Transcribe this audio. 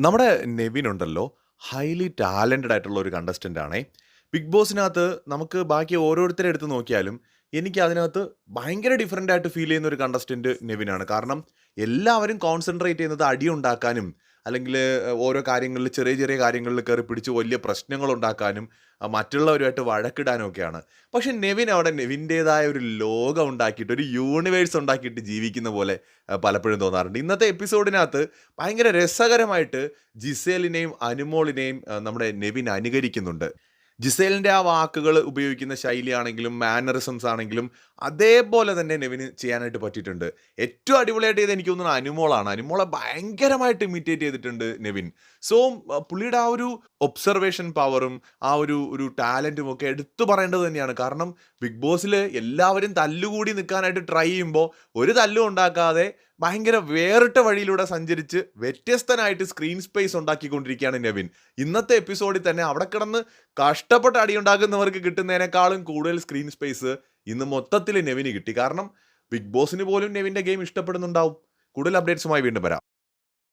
നമ്മുടെ നെവിൻ ഉണ്ടല്ലോ, highly talented ആയിട്ടുള്ള ഒരു കണ്ടസ്റ്റന്റ് ആണേ. ബിഗ് ബോസിനകത്ത് നമുക്ക് ബാക്കി ഓരോരുത്തരെ എടുത്ത് നോക്കിയാലും എനിക്ക് അതിനകത്ത് ഭയങ്കര ഡിഫറൻ്റ് ആയിട്ട് ഫീൽ ചെയ്യുന്ന ഒരു കണ്ടസ്റ്റന്റ് നെവിനാണ്. കാരണം എല്ലാവരും കോൺസെൻട്രേറ്റ് ചെയ്യുന്നത് അടിയുണ്ടാക്കാനും അല്ലെങ്കിൽ ഓരോ കാര്യങ്ങളിൽ ചെറിയ ചെറിയ കാര്യങ്ങളിൽ കയറി പിടിച്ച് വലിയ പ്രശ്നങ്ങൾ ഉണ്ടാക്കാനും മറ്റുള്ളവരുമായിട്ട് വഴക്കിടാനും ഒക്കെയാണ്. പക്ഷെ നെവിൻ അവിടെ നെവിൻ്റെതായ ഒരു ലോകം ഉണ്ടാക്കിയിട്ട് ഒരു യൂണിവേഴ്സ് ഉണ്ടാക്കിയിട്ട് ജീവിക്കുന്ന പോലെ പലപ്പോഴും തോന്നാറുണ്ട്. ഇന്നത്തെ എപ്പിസോഡിനകത്ത് ഭയങ്കര രസകരമായിട്ട് ജിസേലിനെയും അനുമോളിനെയും നമ്മുടെ നെവിൻ അനുകരിക്കുന്നുണ്ട്. ജിസേലിൻ്റെ ആ വാക്കുകൾ ഉപയോഗിക്കുന്ന ശൈലിയാണെങ്കിലും മാനറിസംസ് ആണെങ്കിലും അതേപോലെ തന്നെ നെവിന് ചെയ്യാനായിട്ട് പറ്റിയിട്ടുണ്ട്. ഏറ്റവും അടിപൊളിയായിട്ട് ചെയ്ത് എനിക്ക് തോന്നുന്നത് അനുമോളാണ്. അനുമോളെ ഭയങ്കരമായിട്ട് ഇമിറ്റേറ്റ് ചെയ്തിട്ടുണ്ട് നെവിൻ. സോ പുള്ളിയുടെ ആ ഒരു ഒബ്സർവേഷൻ പവറും ആ ഒരു ഒരു ടാലൻറ്റും ഒക്കെ എടുത്തു പറയേണ്ടത് തന്നെയാണ്. കാരണം ബിഗ് ബോസിൽ എല്ലാവരും തല്ലുകൂടി നിൽക്കാനായിട്ട് ട്രൈ ചെയ്യുമ്പോൾ ഒരു തല്ലും ഉണ്ടാക്കാതെ ഭയങ്കര വേറിട്ട വഴിയിലൂടെ സഞ്ചരിച്ച് വ്യത്യസ്തനായിട്ട് സ്ക്രീൻ സ്പേസ് ഉണ്ടാക്കിക്കൊണ്ടിരിക്കുകയാണ് നെവിൻ. ഇന്നത്തെ എപ്പിസോഡിൽ തന്നെ അവിടെ കിടന്ന് കഷ്ടപ്പെട്ട് അടിയുണ്ടാക്കുന്നവർക്ക് കിട്ടുന്നതിനേക്കാളും കൂടുതൽ സ്ക്രീൻ സ്പേസ് ഇന്ന് മൊത്തത്തിൽ നെവിന് കിട്ടി. കാരണം ബിഗ് ബോസിന് പോലും നെവിൻ്റെ ഗെയിം ഇഷ്ടപ്പെടുന്നുണ്ടാവും. കൂടുതൽ അപ്ഡേറ്റ്സുമായി വീണ്ടും വരാം.